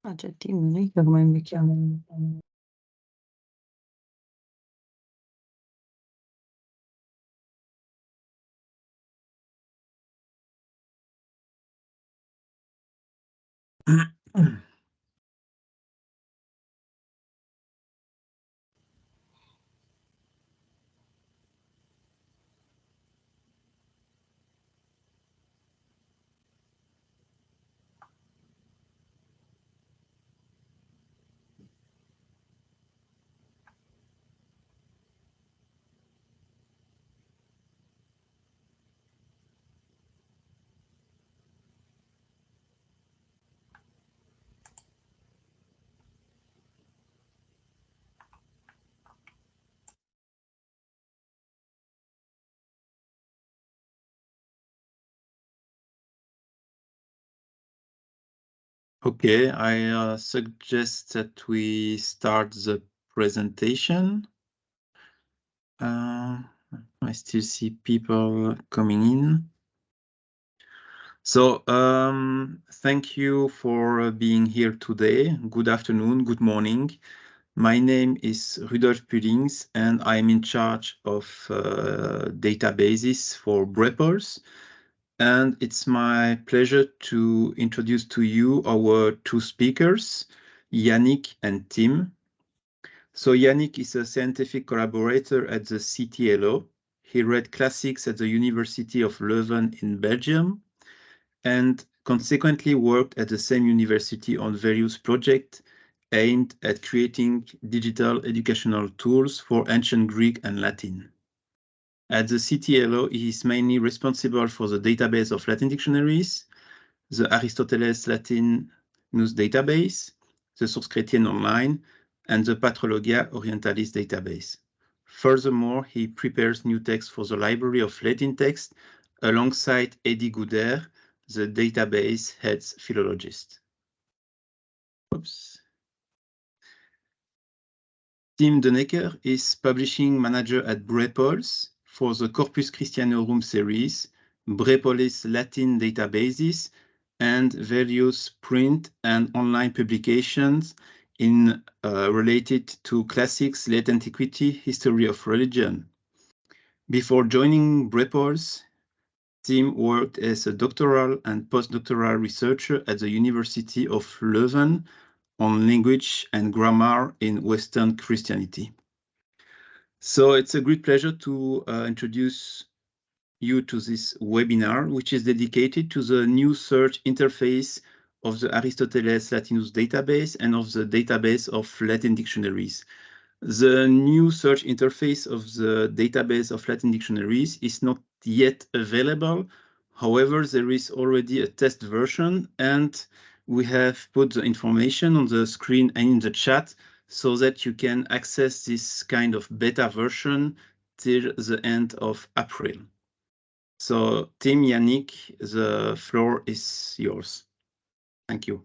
Aggettivo, non è che come mi chiamano. Okay, I suggest that we start the presentation. I still see people coming in. So thank you for being here today. Good afternoon, good morning. My name is Rudolf Pullings, and I'm in charge of databases for Brepers. And it's my pleasure to introduce to you our two speakers, Yannick and Tim. So Yannick is a scientific collaborator at the CTLO. He read classics at the University of Leuven in Belgium, and consequently worked at the same university on various projects aimed at creating digital educational tools for ancient Greek and Latin. At the CTLO, he is mainly responsible for the database of Latin dictionaries, the Aristoteles Latinus database, the Source Chrétienne Online, and the Patrologia Orientalis database. Furthermore, he prepares new texts for the Library of Latin Text alongside Eddie Gouder, the database head's philologist. Oops. Tim Denecker is publishing manager at Brepols for the Corpus Christianorum series, Brepolis Latin databases, and various print and online publications in related to classics, late antiquity, history of religion. Before joining Brepols, Tim worked as a doctoral and postdoctoral researcher at the University of Leuven on language and grammar in Western Christianity. So it's a great pleasure to introduce you to this webinar, which is dedicated to the new search interface of the Aristoteles Latinus database and of the database of Latin dictionaries. The new search interface of the database of Latin dictionaries is not yet available. However, there is already a test version, and we have put the information on the screen and in the chat so that you can access this kind of beta version till the end of April. So, Tim, Yannick, the floor is yours. Thank you.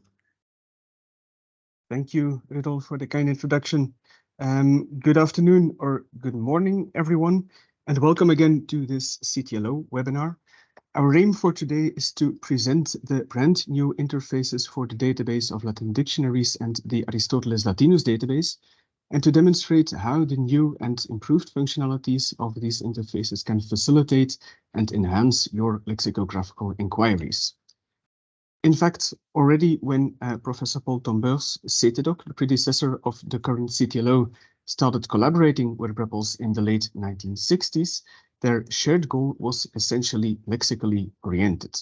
Thank you, Rudolf, for the kind introduction. Good afternoon or good morning, everyone, and welcome again to this CTLO webinar. Our aim for today is to present the brand new interfaces for the database of Latin dictionaries and the Aristoteles Latinus database, and to demonstrate how the new and improved functionalities of these interfaces can facilitate and enhance your lexicographical inquiries. In fact, already when Professor Paul Tombeur's CTDoc, the predecessor of the current CTLO, started collaborating with Brepols in the late 1960s, their shared goal was essentially lexically oriented.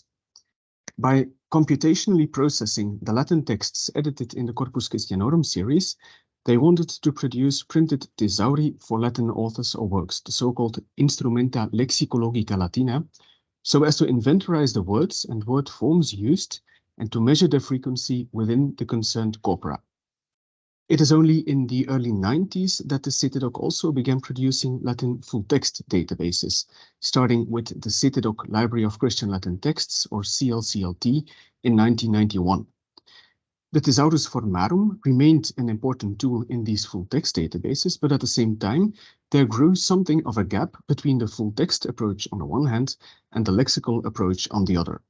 By computationally processing the Latin texts edited in the Corpus Christianorum series, they wanted to produce printed thesauri for Latin authors or works, the so-called Instrumenta Lexicologica Latina, so as to inventorize the words and word forms used and to measure their frequency within the concerned corpora. It is only in the early 90s that the CTDoc also began producing Latin full-text databases, starting with the CTDoc Library of Christian Latin Texts, or CLCLT, in 1991. The Thesaurus Formarum remained an important tool in these full-text databases, but at the same time, there grew something of a gap between the full-text approach on the one hand and the lexical approach on the other.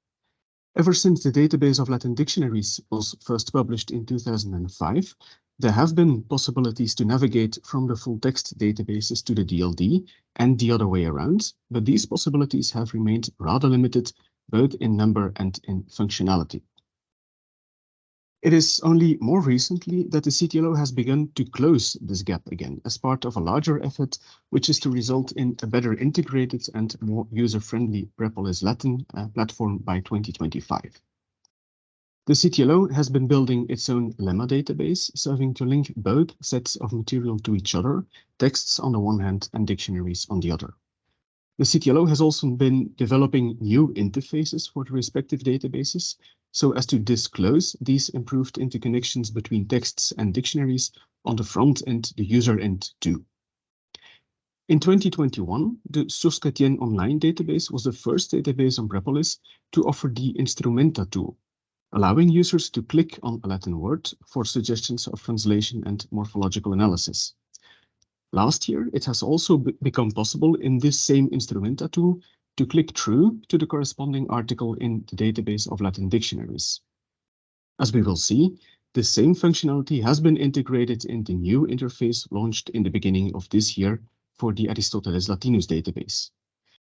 Ever since the database of Latin dictionaries was first published in 2005, there have been possibilities to navigate from the full text databases to the DLD and the other way around, but these possibilities have remained rather limited both in number and in functionality. It is only more recently that the CTLO has begun to close this gap again as part of a larger effort, which is to result in a better integrated and more user-friendly Brepolis Latin platform by 2025. The CTLO has been building its own lemma database, serving to link both sets of material to each other, texts on the one hand and dictionaries on the other. The CTLO has also been developing new interfaces for the respective databases, so as to disclose these improved interconnections between texts and dictionaries on the front and the user end too. In 2021, the Source Chrétienne online database was the first database on Brepolis to offer the Instrumenta tool, allowing users to click on a Latin word for suggestions of translation and morphological analysis. Last year, it has also become possible in this same Instrumenta tool to click through to the corresponding article in the database of Latin dictionaries. As we will see, the same functionality has been integrated in the new interface launched in the beginning of this year for the Aristoteles Latinus database.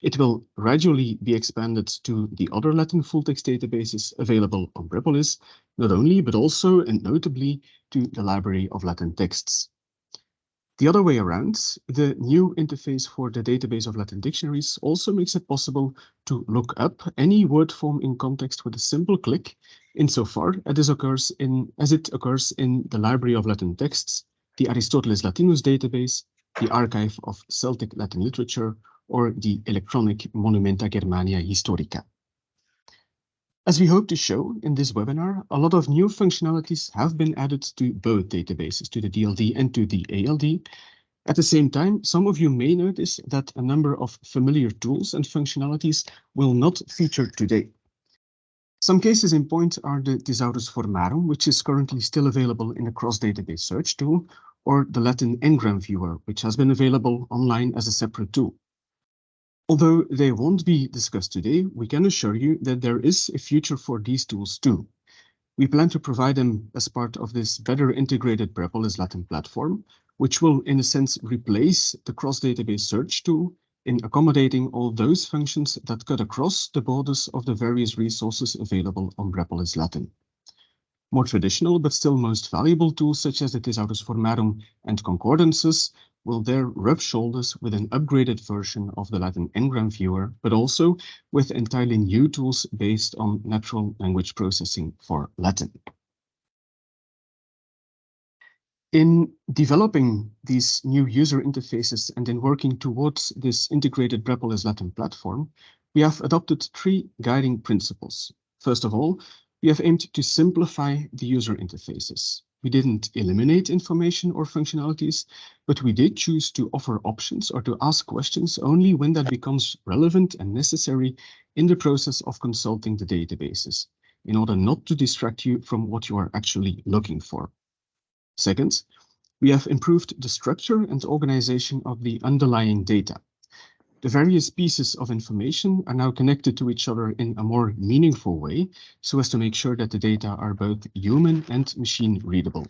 It will gradually be expanded to the other Latin full-text databases available on Brepolis, not only, but also and notably to the Library of Latin Texts. The other way around, the new interface for the database of Latin dictionaries also makes it possible to look up any word form in context with a simple click, insofar as it occurs in the Library of Latin Texts, the Aristoteles Latinus database, the Archive of Celtic Latin Literature, or the electronic Monumenta Germania Historica. As we hope to show in this webinar, a lot of new functionalities have been added to both databases, to the DLD and to the ALD. At the same time, some of you may notice that a number of familiar tools and functionalities will not feature today. Some cases in point are the Thesaurus Formarum, which is currently still available in the cross-database search tool, or the Latin Engram Viewer, which has been available online as a separate tool. Although they won't be discussed today, we can assure you that there is a future for these tools too. We plan to provide them as part of this better integrated Brepolis Latin platform, which will in a sense replace the cross-database search tool in accommodating all those functions that cut across the borders of the various resources available on Brepolis Latin. More traditional but still most valuable tools such as the Thesaurus Formarum and Concordances will there rub shoulders with an upgraded version of the Latin Engram Viewer, but also with entirely new tools based on natural language processing for Latin. In developing these new user interfaces and in working towards this integrated Brepolis Latin platform, we have adopted three guiding principles. First of all, we have aimed to simplify the user interfaces. We didn't eliminate information or functionalities, but we did choose to offer options or to ask questions only when that becomes relevant and necessary in the process of consulting the databases, in order not to distract you from what you are actually looking for. Second, we have improved the structure and organization of the underlying data. The various pieces of information are now connected to each other in a more meaningful way, so as to make sure that the data are both human and machine readable.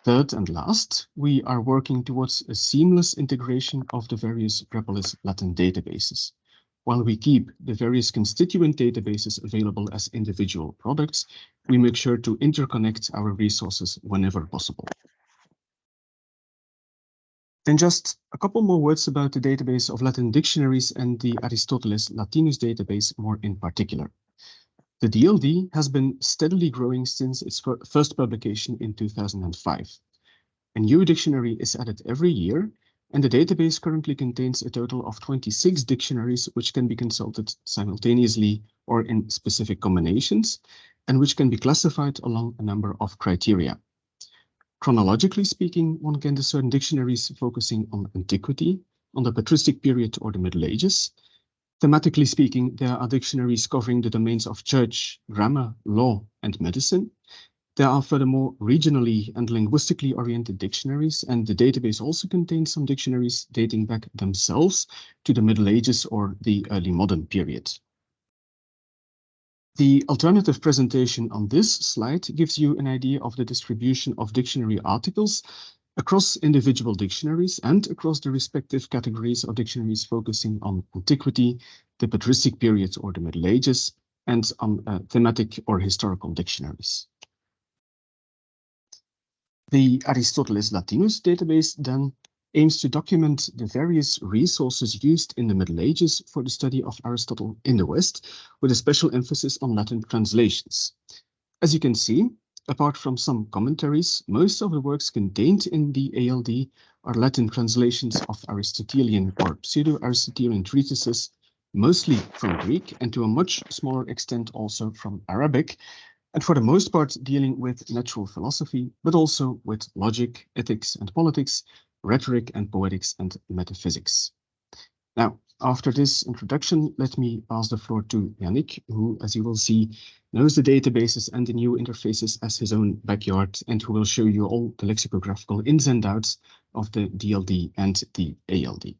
Third and last, we are working towards a seamless integration of the various Brepolis Latin databases. While we keep the various constituent databases available as individual products, we make sure to interconnect our resources whenever possible. Then just a couple more words about the database of Latin dictionaries and the Aristoteles Latinus database more in particular. The DLD has been steadily growing since its first publication in 2005. A new dictionary is added every year, and the database currently contains a total of 26 dictionaries which can be consulted simultaneously or in specific combinations, and which can be classified along a number of criteria. Chronologically speaking, one can discern dictionaries focusing on antiquity, on the patristic period or the Middle Ages. Thematically speaking, there are dictionaries covering the domains of church, grammar, law, and medicine. There are furthermore regionally and linguistically oriented dictionaries, and the database also contains some dictionaries dating back themselves to the Middle Ages or the early modern period. The alternative presentation on this slide gives you an idea of the distribution of dictionary articles across individual dictionaries and across the respective categories of dictionaries focusing on antiquity, the patristic period or the Middle Ages, and on thematic or historical dictionaries. The Aristotelis Latinus database then aims to document the various resources used in the Middle Ages for the study of Aristotle in the West, with a special emphasis on Latin translations. As you can see, apart from some commentaries, most of the works contained in the ALD are Latin translations of Aristotelian or pseudo-Aristotelian treatises, mostly from Greek and to a much smaller extent also from Arabic, and for the most part dealing with natural philosophy, but also with logic, ethics and politics, rhetoric and poetics and metaphysics. Now, after this introduction, let me pass the floor to Yannick, who, as you will see, knows the databases and the new interfaces as his own backyard, and who will show you all the lexicographical ins and outs of the DLD and the ALD.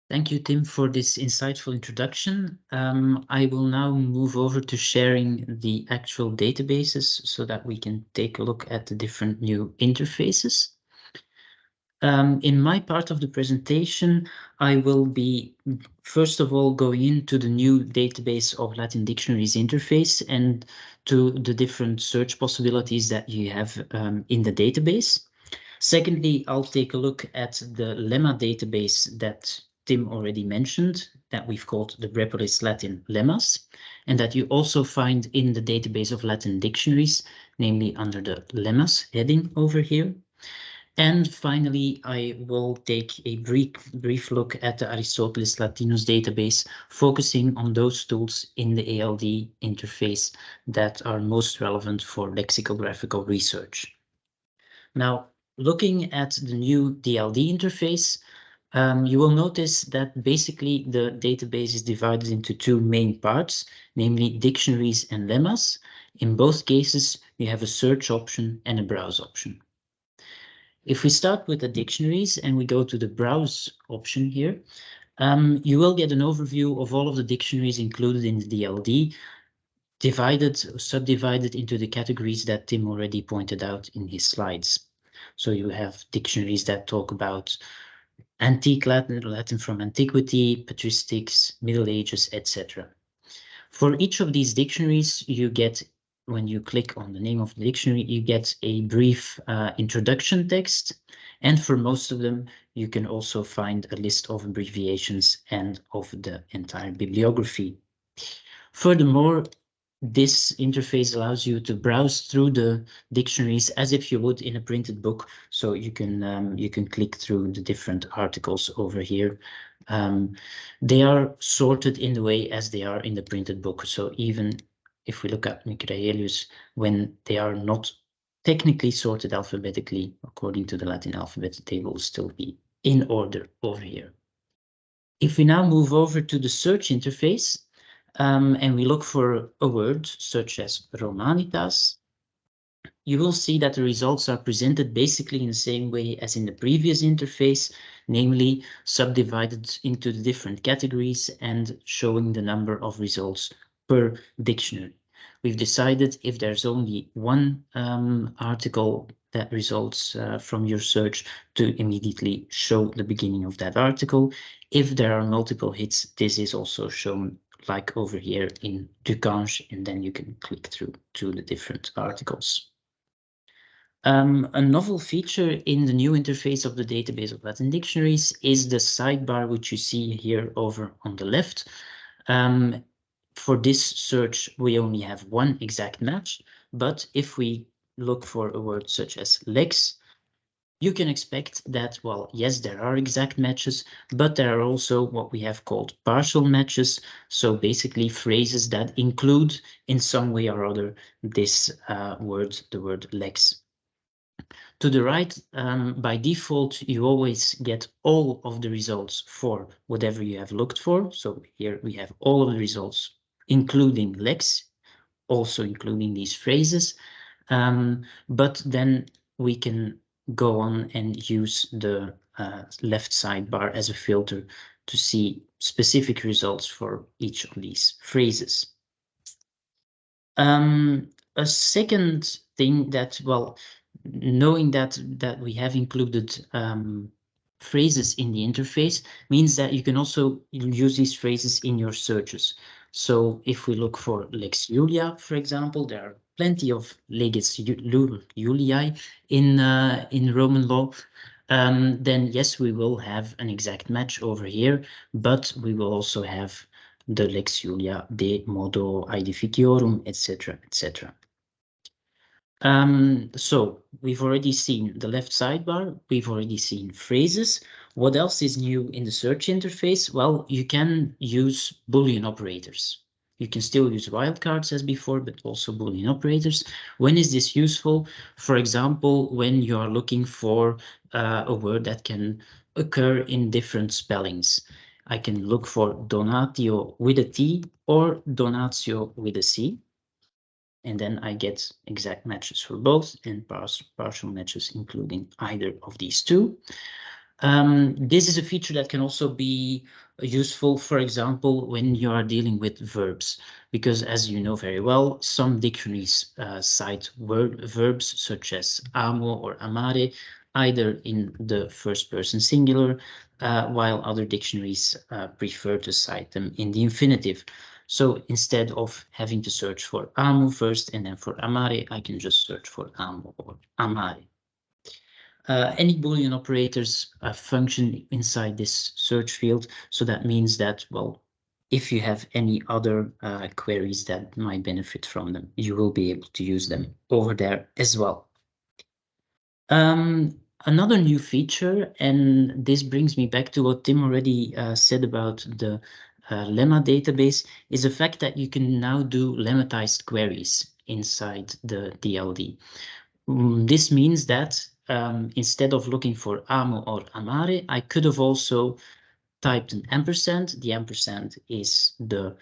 Thank you, Tim, for this insightful introduction. I will now move over to sharing the actual databases so that we can take a look at the different new interfaces. In my part of the presentation, I will be, first of all, going into the new database of Latin dictionaries interface and to the different search possibilities that you have in the database. Secondly, I'll take a look at the lemma database that Tim already mentioned, that we've called the Brepolis Latin Lemmas, and that you also find in the database of Latin dictionaries, namely under the Lemmas heading over here. And finally, I will take a brief look at the Aristotelis Latinus database, focusing on those tools in the ALD interface that are most relevant for lexicographical research. Now, looking at the new DLD interface, you will notice that basically the database is divided into two main parts, namely dictionaries and lemmas. In both cases, you have a search option and a browse option. If we start with the dictionaries and we go to the browse option here, you will get an overview of all of the dictionaries included in the DLD, subdivided into the categories that Tim already pointed out in his slides. So you have dictionaries that talk about antique Latin, Latin from antiquity, patristics, Middle Ages, etc. For each of these dictionaries, you get, when you click on the name of the dictionary, you get a brief introduction text. And for most of them, you can also find a list of abbreviations and of the entire bibliography. Furthermore, this interface allows you to browse through the dictionaries as if you would in a printed book. So you can click through the different articles over here. They are sorted in the way as they are in the printed book. So even if we look at Michaelius, when they are not technically sorted alphabetically according to the Latin alphabet, they will still be in order over here. If we now move over to the search interface, and we look for a word such as Romanitas, you will see that the results are presented basically in the same way as in the previous interface, namely subdivided into the different categories and showing the number of results per dictionary. We've decided if there's only one article that results from your search to immediately show the beginning of that article. If there are multiple hits, this is also shown like over here in Ducange, and then you can click through to the different articles. A novel feature in the new interface of the database of Latin dictionaries is the sidebar, which you see here over on the left. For this search, we only have one exact match, but if we look for a word such as lex, you can expect that, well, yes, there are exact matches, but there are also what we have called partial matches. So basically phrases that include in some way or other this word, the word lex. To the right, by default, you always get all of the results for whatever you have looked for. So here we have all of the results, including lex, also including these phrases. But then we can go on and use the left sidebar as a filter to see specific results for each of these phrases. A second thing that, well, knowing that we have included phrases in the interface means that you can also use these phrases in your searches. So if we look for Lex Julia, for example, there are plenty of Lex Juliae in Roman law. Then yes, we will have an exact match over here, but we will also have the Lex Julia de modo aedificiorum, etc., etc. So we've already seen the left sidebar, we've already seen phrases. What else is new in the search interface? Well, you can use Boolean operators. You can still use wildcards as before, but also Boolean operators. When is this useful? For example, when you are looking for a word that can occur in different spellings. I can look for donatio with a T or donatio with a C. And then I get exact matches for both and partial matches including either of these two. This is a feature that can also be useful, for example, when you are dealing with verbs, because as you know very well, some dictionaries cite verbs such as amo or amare, either in the first person singular, while other dictionaries prefer to cite them in the infinitive. So instead of having to search for amo first and then for amare, I can just search for amo or amare. Any Boolean operators function inside this search field. So that means that, well, if you have any other queries that might benefit from them, you will be able to use them over there as well. Another new feature, and this brings me back to what Tim already said about the lemma database, is the fact that you can now do lemmatized queries inside the DLD. This means that instead of looking for amo or amare, I could have also typed an ampersand. The ampersand is the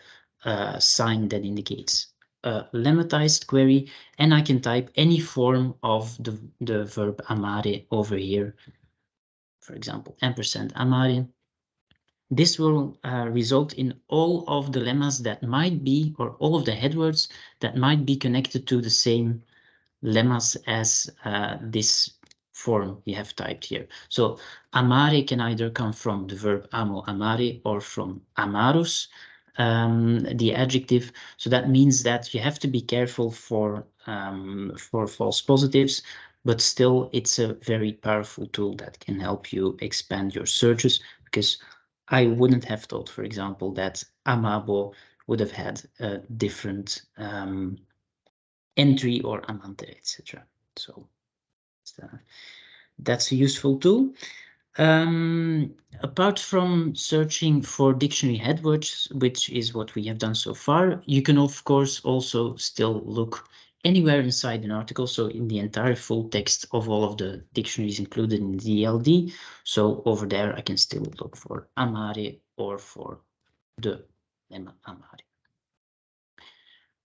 sign that indicates a lemmatized query, and I can type any form of the verb amare over here. For example, ampersand amare. This will result in all of the lemmas that might be, or all of the headwords that might be connected to the same lemmas as this form you have typed here. So amare can either come from the verb amo amare or from amarus, the adjective. So that means that you have to be careful for false positives, but still it's a very powerful tool that can help you expand your searches, because I wouldn't have thought, for example, that amabo would have had a different entry or amante, etc. So that's a useful tool. Apart from searching for dictionary headwords, which is what we have done so far, you can of course also still look anywhere inside an article, so in the entire full text of all of the dictionaries included in the DLD. So over there I can still look for amare or for the lemma amare.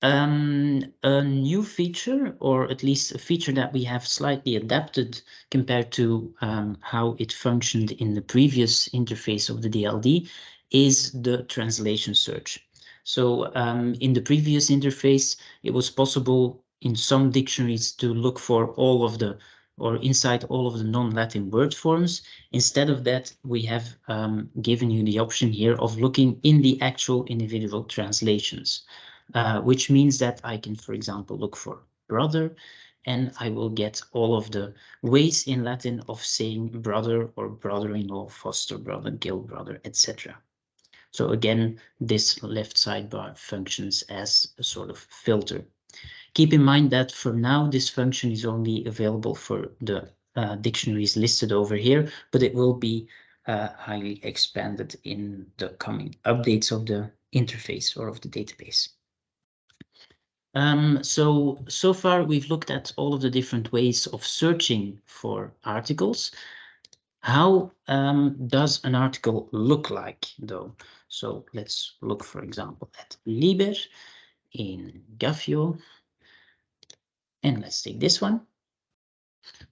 A new feature, or at least a feature that we have slightly adapted compared to how it functioned in the previous interface of the DLD, is the translation search. So in the previous interface, it was possible in some dictionaries to look for all of the, or inside all of the non-Latin word forms. Instead of that, we have given you the option here of looking in the actual individual translations. Which means that I can, for example, look for brother, and I will get all of the ways in Latin of saying brother or brother-in-law, foster brother, guild brother, etc. So again, this left sidebar functions as a sort of filter. Keep in mind that for now, this function is only available for the dictionaries listed over here, but it will be highly expanded in the coming updates of the interface or of the database. So far we've looked at all of the different ways of searching for articles. How does an article look like though? So let's look, for example, at Liber in Gaffio, and let's take this one.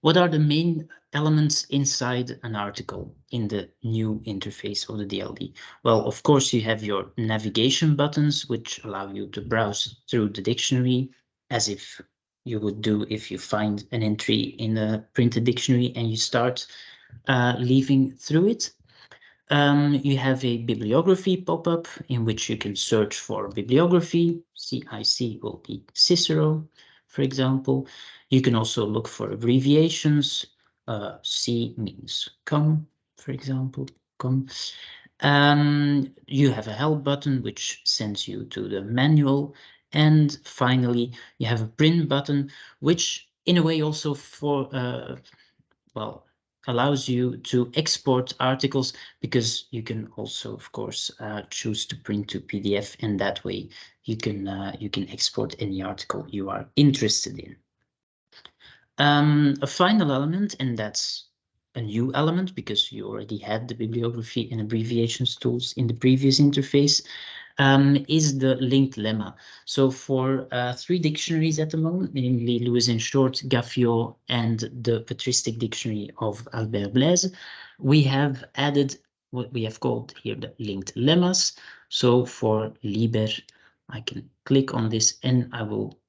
What are the main elements inside an article in the new interface of the DLD? Well, of course, you have your navigation buttons, which allow you to browse through the dictionary as if you would do if you find an entry in a printed dictionary and you start leafing through it. You have a bibliography pop-up in which you can search for bibliography. CIC will be Cicero, for example. You can also look for abbreviations. C means come, for example, come. You have a help button, which sends you to the manual. And finally, you have a print button, which in a way also allows you to export articles, because you can also, of course, choose to print to PDF, and that way you can export any article you are interested in. A final element, and that's a new element because you already had the bibliography and abbreviations tools in the previous interface, is the linked lemma. So for 3 dictionaries at the moment, namely Lewis and Short, Gaffiot, and the Patristic Dictionary of Albert Blaise, we have added what we have called here the linked lemmas. So for Liber, I can click on this and I will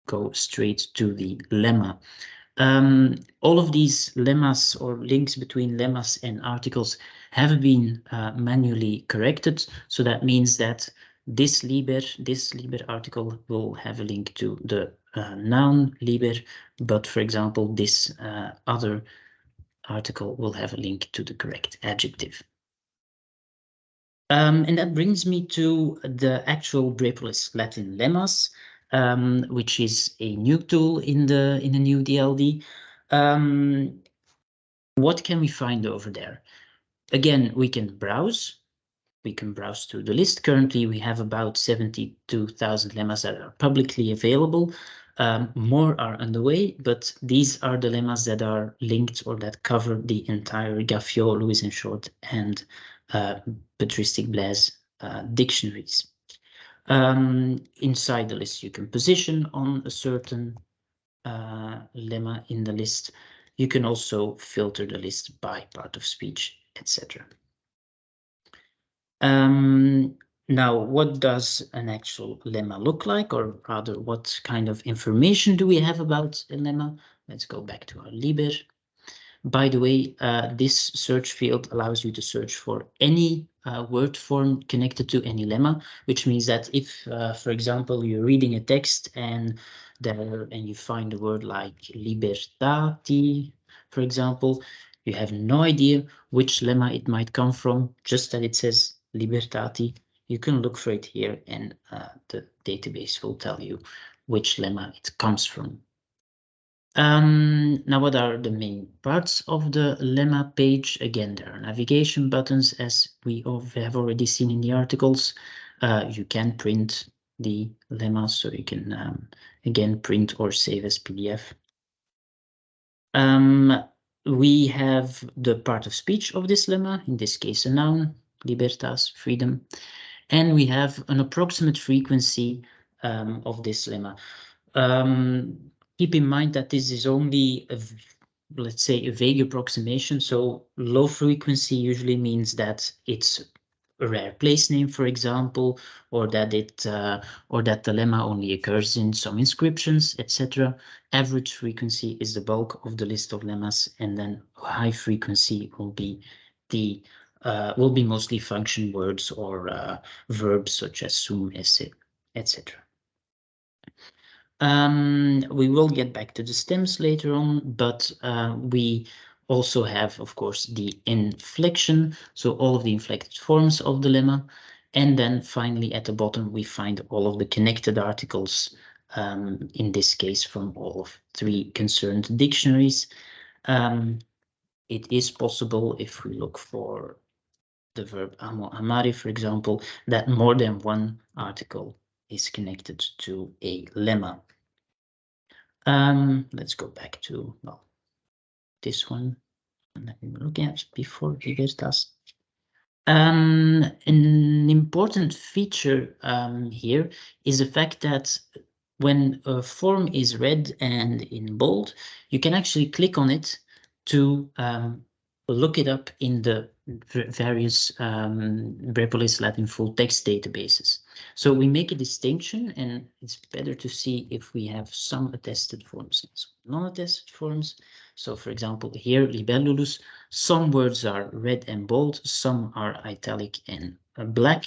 go straight to the lemma. All of these lemmas or links between lemmas and articles have been manually corrected. So that means that this Liber article will have a link to the noun Liber, but for example, this other article will have a link to the correct adjective. And that brings me to the actual Brepolis Latin lemmas, which is a new tool in the new DLD. What can we find over there? Again, we can browse. We can browse through the list. Currently, we have about 72,000 lemmas that are publicly available. More are on the way, but these are the lemmas that are linked or that cover the entire Gaffiot, Lewis and Short, and Patristic Blaise dictionaries. Inside the list, you can position on a certain lemma in the list. You can also filter the list by part of speech, etc. Now, what does an actual lemma look like, or rather, what kind of information do we have about a lemma? Let's go back to our Liber. By the way, this search field allows you to search for any word form connected to any lemma, which means that if, for example, you're reading a text and you find a word like libertati, for example, you have no idea which lemma it might come from, just that it says libertati. You can look for it here, and the database will tell you which lemma it comes from. Now, what are the main parts of the lemma page? Again, there are navigation buttons, as we have already seen in the articles. You can print the lemma, so you can, again, print or save as PDF. We have the part of speech of this lemma, in this case a noun, libertas, freedom, and we have an approximate frequency of this lemma. Keep in mind that this is only, let's say, a vague approximation. So low frequency usually means that it's a rare place name, for example, or that the lemma only occurs in some inscriptions, etc. Average frequency is the bulk of the list of lemmas, and then high frequency will be mostly function words or verbs such as sum, esse, etc. We will get back to the stems later on, but we also have, of course, the inflection, so all of the inflected forms of the lemma. And then finally, at the bottom, we find all of the connected articles, in this case, from all of 3 concerned dictionaries. It is possible, if we look for the verb amo, amare, for example, that more than one article is connected to a lemma. Let's go back to, well, this one that we were looking at before libertas. An important feature here is the fact that when a form is red and in bold, you can actually click on it to look it up in the various Brepolis Latin full text databases. So we make a distinction, and it's better to see if we have some attested forms and some non-attested forms. So for example, here, libellulus, some words are red and bold, some are italic and black.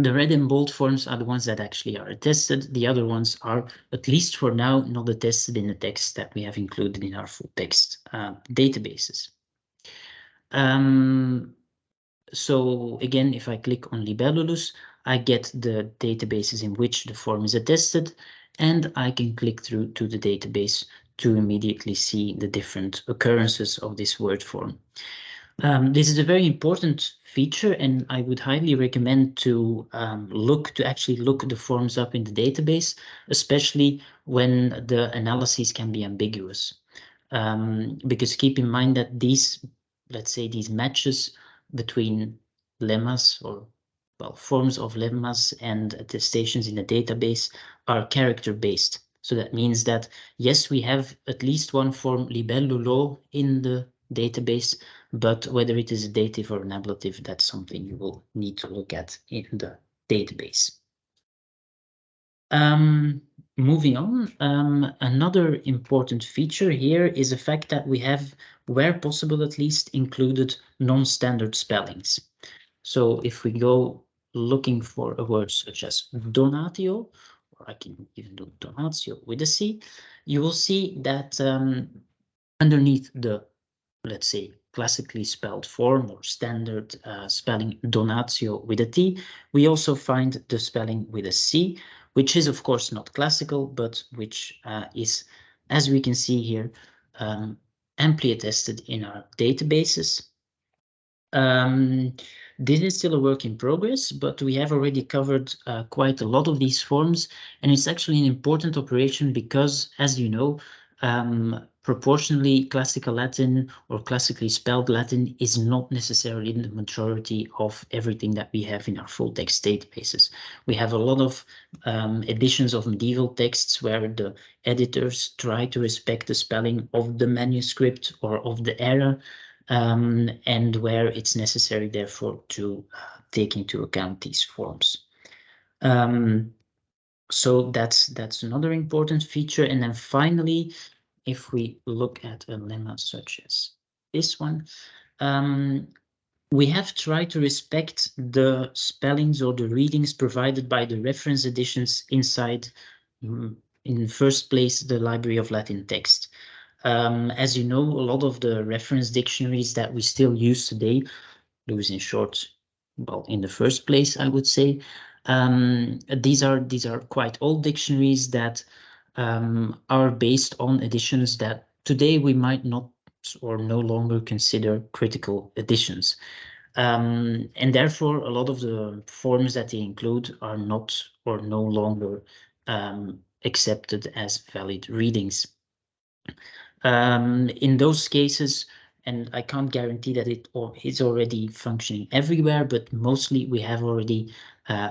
The red and bold forms are the ones that actually are attested. The other ones are, at least for now, not attested in the text that we have included in our full text databases. So again, if I click on libellulus, I get the databases in which the form is attested, and I can click through to the database to immediately see the different occurrences of this word form. This is a very important feature, and I would highly recommend to actually look the forms up in the database, especially when the analyses can be ambiguous. Because keep in mind that these, let's say, these matches between lemmas or, well, forms of lemmas and attestations in the database are character-based. So that means that, yes, we have at least one form libellulo in the database, but whether it is a dative or an ablative, that's something you will need to look at in the database. Moving on, another important feature here is the fact that we have, where possible at least, included non-standard spellings. So if we go looking for a word such as donatio, or I can even do donatio with a C, you will see that underneath the, let's say, classically spelled form or standard spelling donatio with a T, we also find the spelling with a C, which is of course not classical, but which is, as we can see here, amply attested in our databases. This is still a work in progress, but we have already covered quite a lot of these forms, and it's actually an important operation because, as you know, proportionally classical Latin or classically spelled Latin is not necessarily the majority of everything that we have in our full text databases. We have a lot of editions of medieval texts where the editors try to respect the spelling of the manuscript or of the era, and where it's necessary, therefore, to take into account these forms. So that's another important feature. And then finally, if we look at a lemma such as this one, we have tried to respect the spellings or the readings provided by the reference editions inside, in the first place, the Library of Latin Text. As you know, a lot of the reference dictionaries that we still use today, those in short, well, in the first place, I would say, these are quite old dictionaries that are based on editions that today we might not or no longer consider critical editions. And therefore, a lot of the forms that they include are not or no longer accepted as valid readings. In those cases, and I can't guarantee that it is already functioning everywhere, but mostly we have already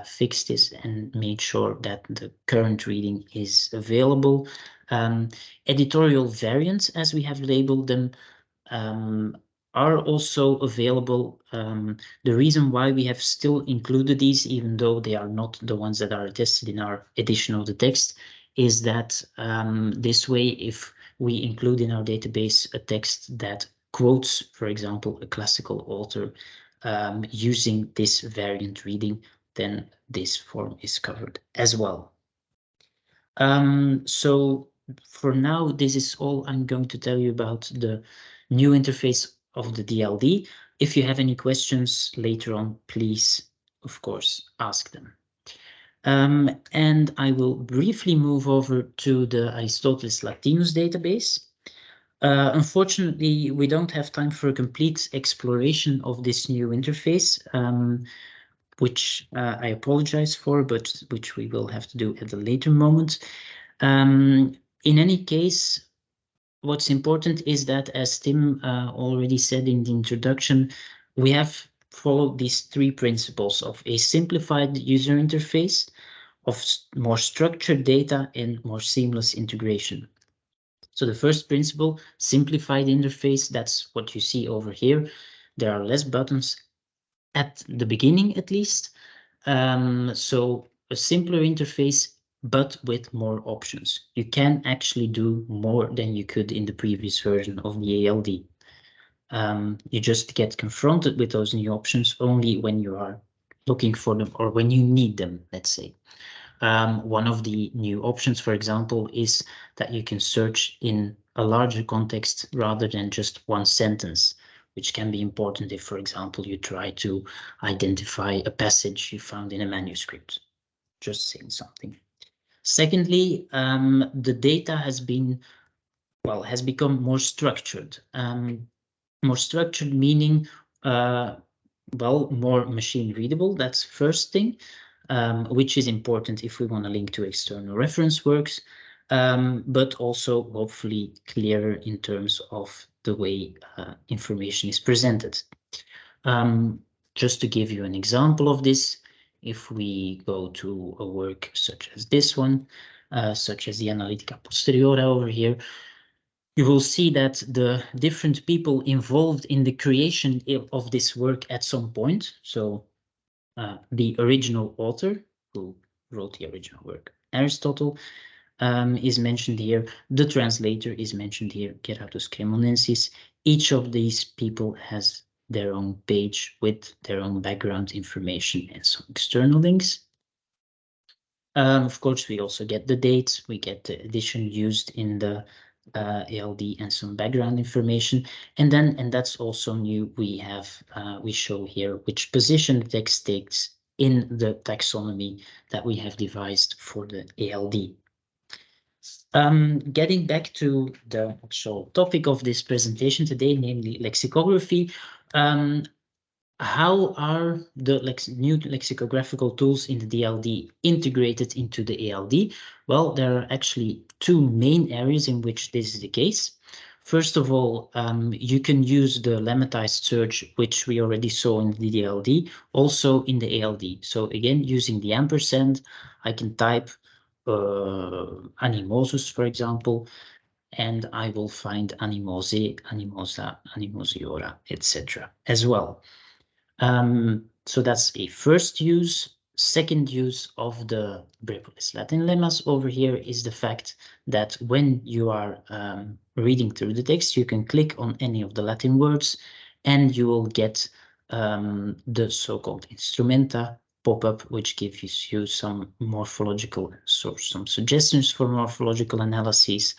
fixed this and made sure that the current reading is available. Editorial variants, as we have labeled them, are also available. The reason why we have still included these, even though they are not the ones that are attested in our edition of the text, is that this way, if we include in our database a text that quotes, for example, a classical author using this variant reading, then this form is covered as well. So for now, this is all I'm going to tell you about the new interface of the DLD. If you have any questions later on, please, of course, ask them. And I will briefly move over to the Aristotelis Latinus database. Unfortunately, we don't have time for a complete exploration of this new interface, which I apologize for, but which we will have to do at a later moment. In any case, what's important is that, as Tim already said in the introduction, we have followed these three principles of a simplified user interface, of more structured data, and more seamless integration. So the first principle, simplified interface, that's what you see over here. There are less buttons at the beginning, at least. So a simpler interface, but with more options. You can actually do more than you could in the previous version of the ALD. You just get confronted with those new options only when you are looking for them or when you need them, let's say. One of the new options, for example, is that you can search in a larger context rather than just one sentence, which can be important if, for example, you try to identify a passage you found in a manuscript. Just saying something. Secondly, the data has become more structured. More structured meaning, more machine readable. That's first thing. Which is important if we want to link to external reference works, but also hopefully clearer in terms of the way information is presented. Just to give you an example of this, if we go to a work such as this one, such as the Analytica Posteriora over here, you will see that the different people involved in the creation of this work at some point, so the original author who wrote the original work, Aristotle, is mentioned here. The translator is mentioned here, Ceratus Cremonensis. Each of these people has their own page with their own background information and some external links. Of course, we also get the dates, we get the edition used in the ALD and some background information. And that's also new, we show here which position the text takes in the taxonomy that we have devised for the ALD. Getting back to the actual topic of this presentation today, namely lexicography, how are the new lexicographical tools in the DLD integrated into the ALD? Well, there are actually two main areas in which this is the case. First of all, you can use the lemmatized search, which we already saw in the DLD, also in the ALD. So again, using the ampersand, I can type animosus, for example, and I will find animose, animosa, animosiora, etc. as well. So that's a first use. Second use of the Brepolis Latin lemmas over here is the fact that when you are reading through the text, you can click on any of the Latin words and you will get the so-called instrumenta pop-up, which gives you some morphological, some suggestions for morphological analyses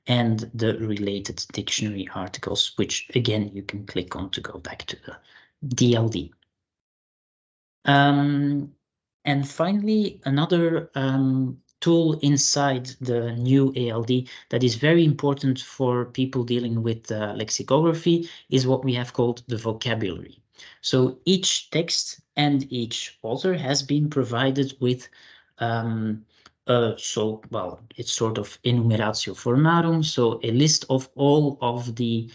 and the related dictionary articles, which again, you can click on to go back to the DLD. And finally, another tool inside the new ALD that is very important for people dealing with lexicography is what we have called the vocabulary. So each text and each author has been provided with it's sort of enumeratio formarum, so a list of all of the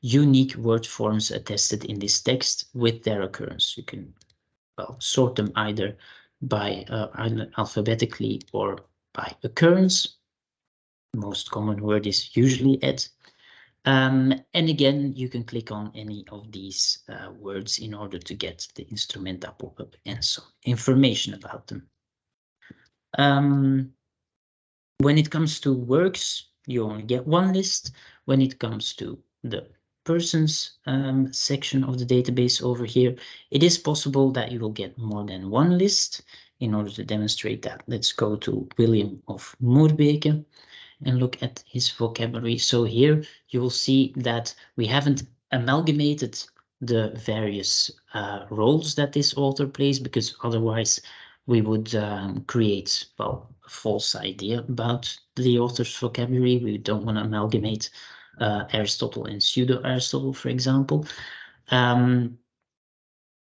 unique word forms attested in this text with their occurrence. You can sort them either by alphabetically or by occurrence. The most common word is usually et. And again, you can click on any of these words in order to get the instrumenta pop-up and some information about them. When it comes to works, you only get one list. When it comes to the persons section of the database over here, it is possible that you will get more than one list. In order to demonstrate that, let's go to William of Moorbeke and look at his vocabulary. So here you will see that we haven't amalgamated the various roles that this author plays, because otherwise we would create, a false idea about the author's vocabulary. We don't want to amalgamate Aristotle and pseudo-Aristotle, for example.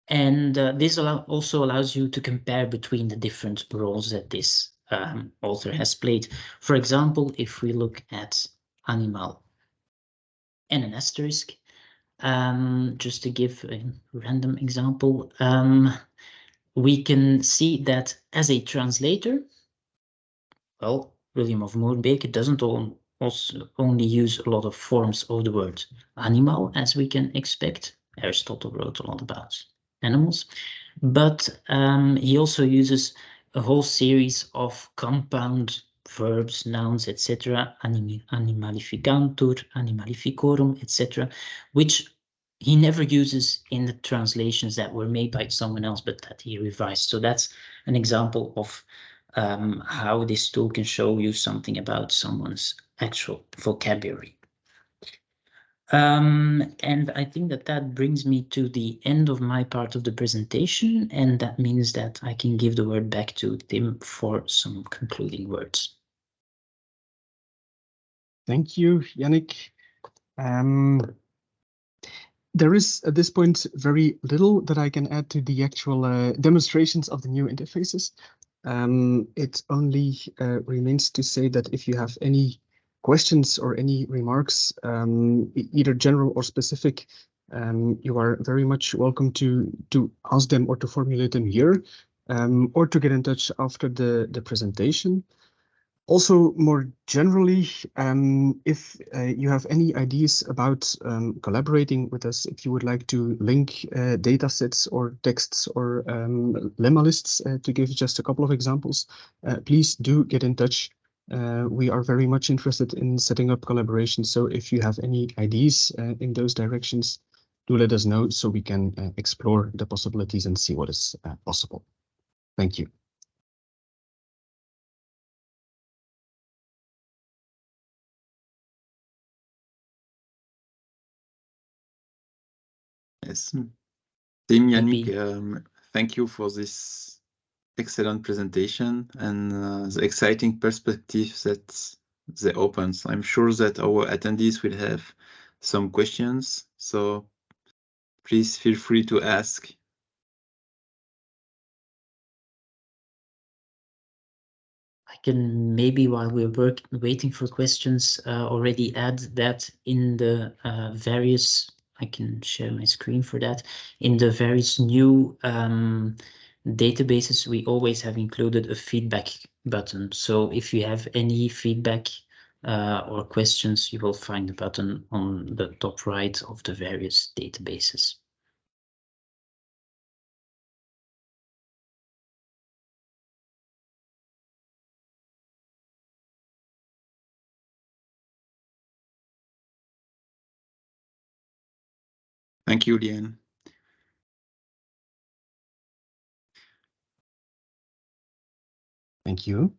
This also allows you to compare between the different roles that this author has played. For example, if we look at animal and an asterisk, just to give a random example, we can see that as a translator, well, William of Moorbeke doesn't also only use a lot of forms of the word animal, as we can expect. Aristotle wrote a lot about animals, but he also uses a whole series of compound verbs, nouns, etc., animalificantur, animalificorum, etc., which he never uses in the translations that were made by someone else, but that he revised. So that's an example of how this tool can show you something about someone's actual vocabulary. And I think that brings me to the end of my part of the presentation, and that means that I can give the word back to Tim for some concluding words. Thank you, Yannick. There is, at this point, very little that I can add to the actual demonstrations of the new interfaces. It only remains to say that if you have any questions or any remarks, either general or specific, you are very much welcome to ask them or to formulate them here, or to get in touch after the presentation. Also, more generally, if you have any ideas about collaborating with us, if you would like to link data sets or texts or lemma lists, to give just a couple of examples, please do get in touch. We are very much interested in setting up collaboration. So if you have any ideas in those directions, do let us know so we can explore the possibilities and see what is possible. Thank you. Yes. Tim, Yannick, thank you for this excellent presentation and the exciting perspectives that they open. So I'm sure that our attendees will have some questions, so please feel free to ask. I can maybe, while we're waiting for questions, already add that in the various, I can share my screen for that, in the various new databases, we always have included a feedback button. So if you have any feedback or questions, you will find the button on the top right of the various databases. Thank you, Liane. Thank you.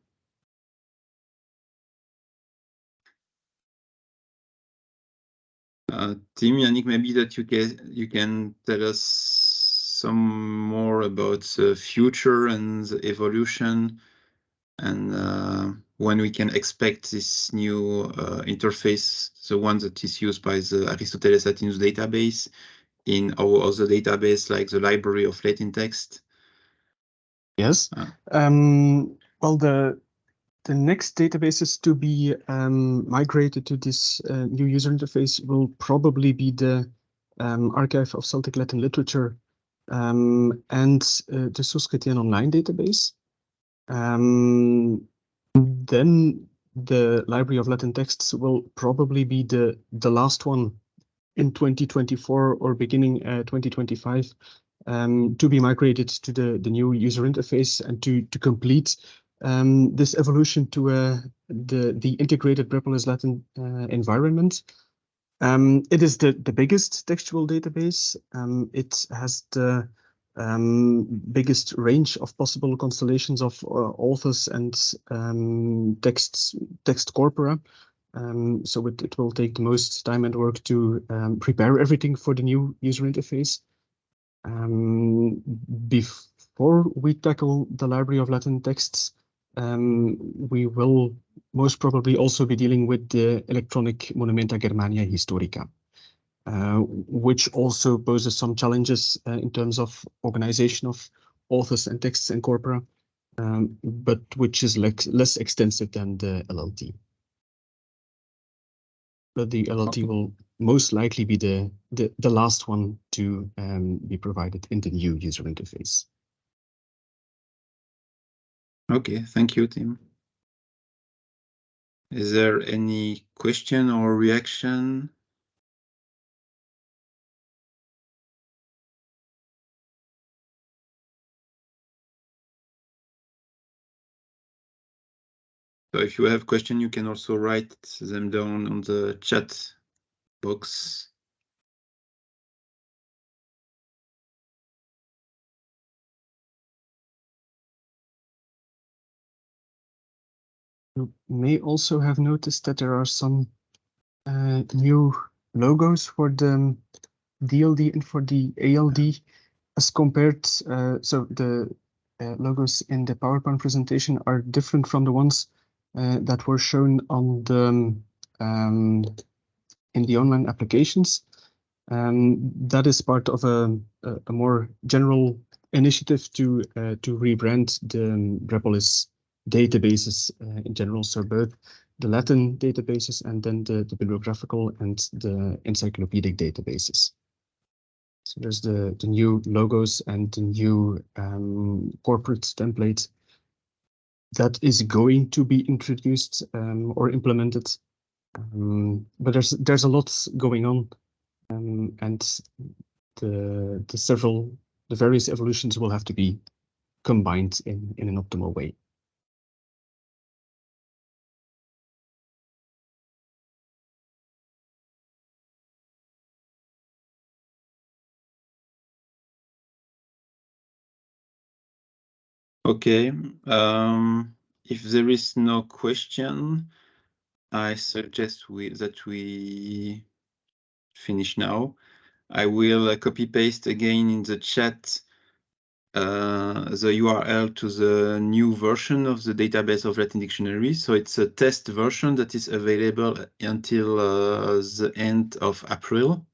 Tim, Yannick, maybe that you can tell us some more about the future and the evolution, and when we can expect this new interface, the one that is used by the Aristoteles Latinus database, in our other database, like the library of Latin text. Yes. Well, the next databases to be migrated to this new user interface will probably be the Archive of Celtic Latin Literature and the Source Chrétien Online database. Then the Library of Latin Texts will probably be the last one in 2024 or beginning 2025 to be migrated to the new user interface and to complete this evolution to the integrated Brepolis Latin environment. It is the biggest textual database. It has the biggest range of possible constellations of authors and text corpora. So it will take the most time and work to prepare everything for the new user interface. Before we tackle the Library of Latin Texts, we will most probably also be dealing with the electronic Monumenta Germania Historica, which also poses some challenges in terms of organization of authors and texts and corpora, but which is less extensive than the LLT. But the LLT will most likely be the last one to be provided in the new user interface. Okay, thank you, Tim. Is there any question or reaction? So if you have question, you can also write them down on the chat box. You may also have noticed that there are some new logos for the DLD and for the ALD as compared. So the logos in the PowerPoint presentation are different from the ones that were shown on the in the online applications. That is part of a more general initiative to rebrand the Brepolis databases in general. So both the Latin databases and then the bibliographical and the encyclopedic databases. So there's the new logos and the new corporate template that is going to be introduced or implemented. But there's a lot going on, and the various evolutions will have to be combined in an optimal way. Okay, if there is no question, I suggest that we finish now. I will copy paste again in the chat the URL to the new version of the database of Latin dictionary. So it's a test version that is available until the end of April.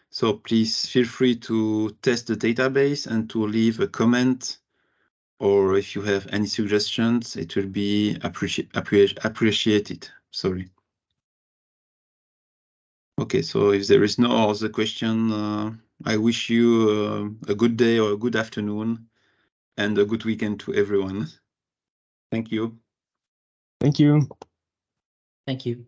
So please feel free to test the database and to leave a comment, or if you have any suggestions, it will be appreciated. Sorry. Okay, so if there is no other question, I wish you a good day or a good afternoon and a good weekend to everyone. Thank you. Thank you. Thank you.